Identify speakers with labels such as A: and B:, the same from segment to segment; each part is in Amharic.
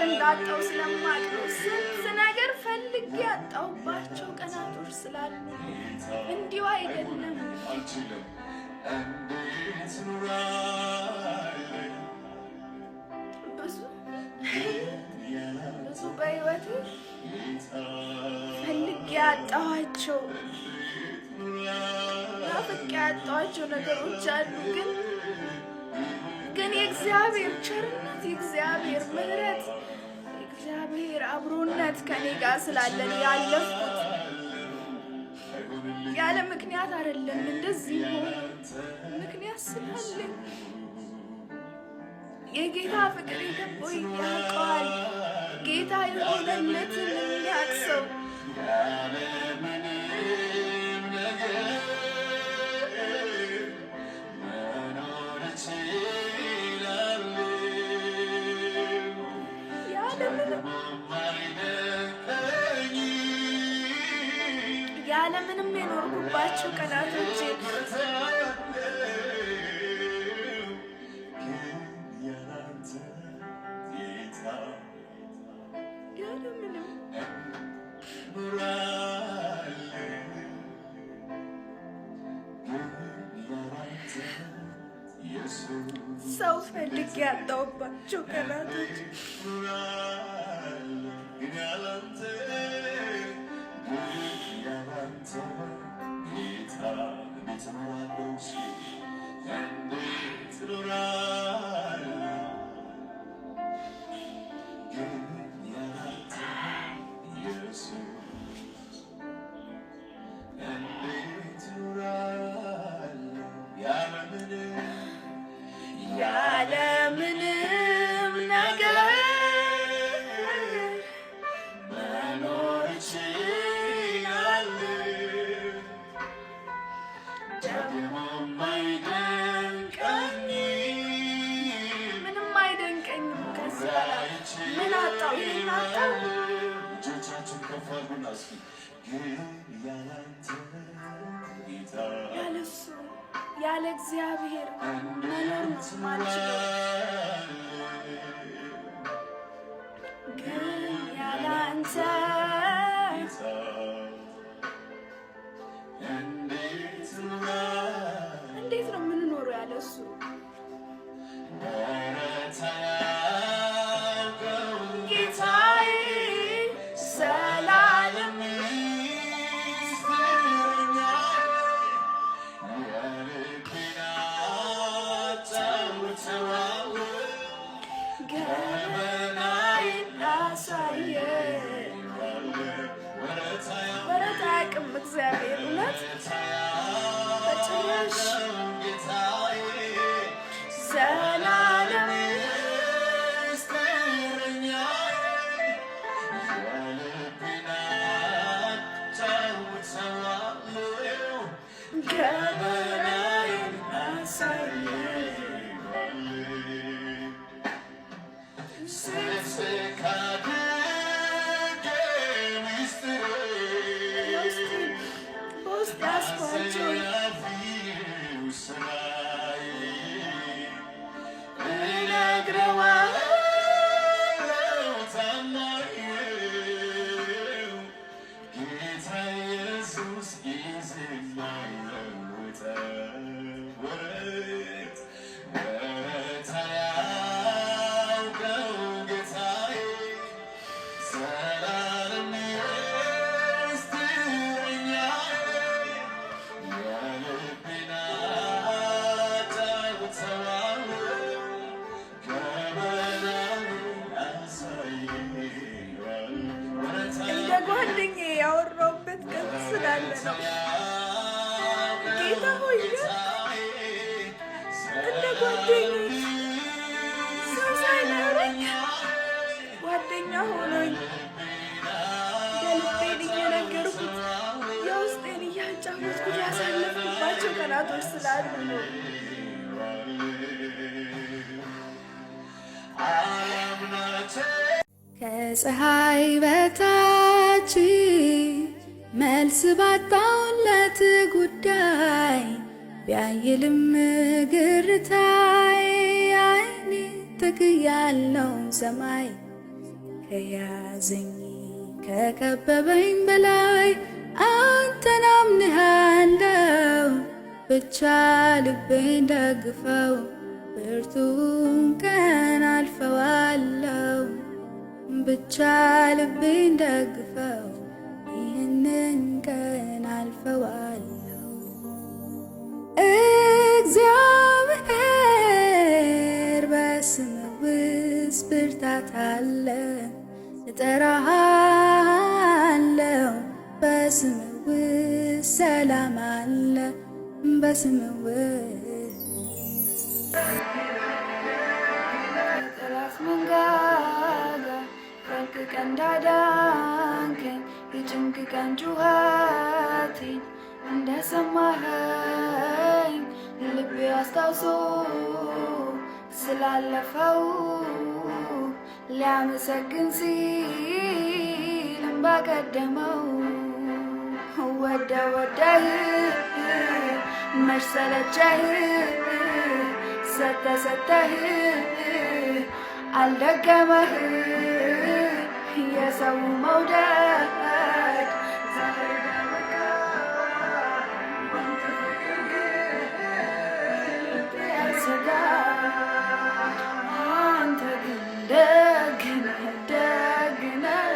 A: እንዳጣው ስለማውቀው ስንት ነገር ፈልጌ ያጣሁባቸው ቀናቶች ስላሉ እንዲሁ አይደለም። ብዙ በህይወቴ ፈልጌ ያጣኋቸው ናፍቄ ያጣኋቸው ነገሮች አሉ። ግን የእግዚአብሔር ቸርነት፣ የእግዚአብሔር ምሕረት፣ የእግዚአብሔር አብሮነት ከኔ ጋር ስላለን ያለፍኩት ያለ ምክንያት አይደለም። እንደዚህ ምክንያት ስላለኝ የጌታ ፍቅር የገባኝ ያውቀዋል። ጌታ የሆነለትን የሚያውቅ ሰው ያለምንም የኖርኩባቸው ቀናቶች ሰው ፈልጌ ያጣሁባቸው ቀናቶች ያለምንም ነገር መኖር እችላለሁ። ደግሞ ምንም አይደንቀኝም። ከዚህ በላይ ምን አጣሁ? ይህን አጣሁ? ያለሱ ያለ እግዚአብሔር መኖር ማልችለው፣ ግን ያለ አንተ እንዴት ነው የምንኖረው? ያለሱ ጌታዬ ሰላለም ወረት አያውቅም እግዚአብሔር እውነት በጭራሽ ዘላለም ገበናዬን አሳየኝ በውስጥ ያስኳቸው እየተጫወትኩ ያሳለፍኩባቸው ቀናቶች ስላሉ ነው። ከፀሐይ በታች መልስ ባጣሁለት ጉዳይ ቢያይልም ግርታዬ አይኔ ተክያለው ሰማይ ከያዘኝ ከከበበኝ በላይ አንተን አምንሃለው ብቻ ልቤን ደግፈው ብርቱን ቀን አልፈዋለው ብቻ ልቤን ደግፈው ይህንን ቀን አልፈዋለው። እግዚአብሔር በስምህ ውስጥ ብርታት አለ እጠራሃለው በስምህ ውስጥ ሰላም አለ በስምህ ውስጥ ጠላት መንጋጋ ፈልቅቀህ እንዳዳንከኝ የጭንቅ ቀን ጩኸቴን እንደሰማኸኝ ልቤ አስታውሶ ስላለፈው ሊያመሰግን ሲል እንባ ቀደመው። ወደህ መች ሰለቸህ ሰተህ አልደገመህ የሰው መውደድ አንተ ግን ደግ ነህ ደግ ነህ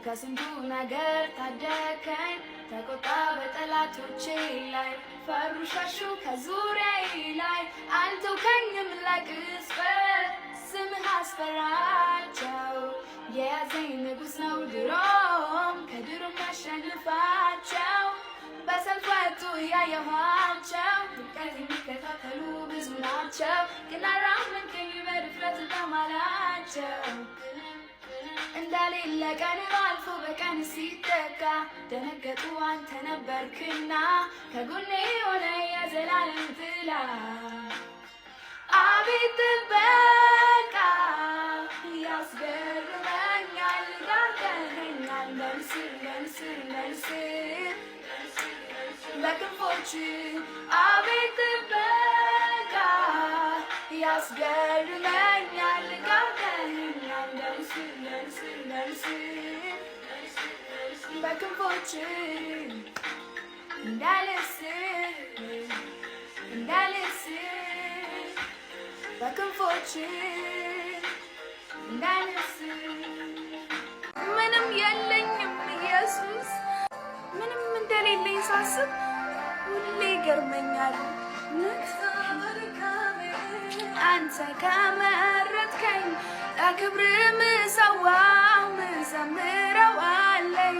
A: ከስንቱ ነገር ታደከኝ ተቆጣ በጠላቶቼ ላይ ፈሩ ሸሹ ከዙሪያዬ ላይ አልተውከኝም ለቅጽበት ስምህ አስፈራቸው የያዘኝ ንጉሥ ነው ድሮም ከድሮም ያሸንፋቸው በሰልፍ ወጡ ያየኋቸው ድንቀት የሚከታተሉ ብዙ ናቸው ግን አራመድከኝ በድፍረት በማላቸው እንዳሌለ ቀን አልፎ በቀን ሲተካ ደነገጡ አንተ ነበርክና ከጎኔ የሆነ የዘላለም ጥላ አቤት ጥበቃ ያስገርመኛል ጋርደኸኛል ለንስር በክንፎች አቤት ጥበቃ ያስገርመኛል ጋርደኸኛል ለንስር በክንፎች እንዳልስር በክንፎች እንዳልስር ምንም የለኝም ኢየሱስ ምንም እንደሌለኝ ሳስብ ሁሌ ይገርመኛል አንተ ከመረጥከኝ ለክብር ምሰዋው ምዘምረው አለኝ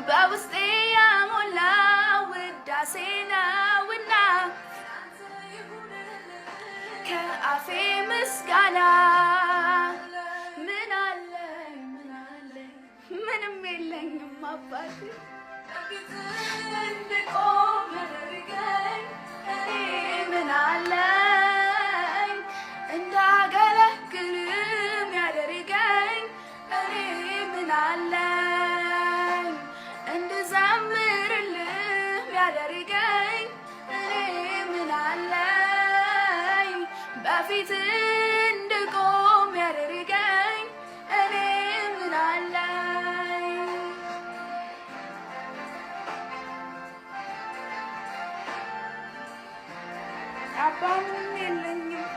A: በውስጤ ያሞላው ውዳሴ ነውና ከአፌ ምስጋና ምን አለኝ ምንም የለኝም አባቴ እንድቆም ያደርገኝ እኔ ምን አለኝ እንዳገለግልም ያደርገኝ እኔ ምን አለኝ እንድዘምርልም ያደርገኝ እኔ ምን አለኝ በፊት እንድቆም ያደርገኝ እኔ ምን አለኝ አባ ምንም የለኝም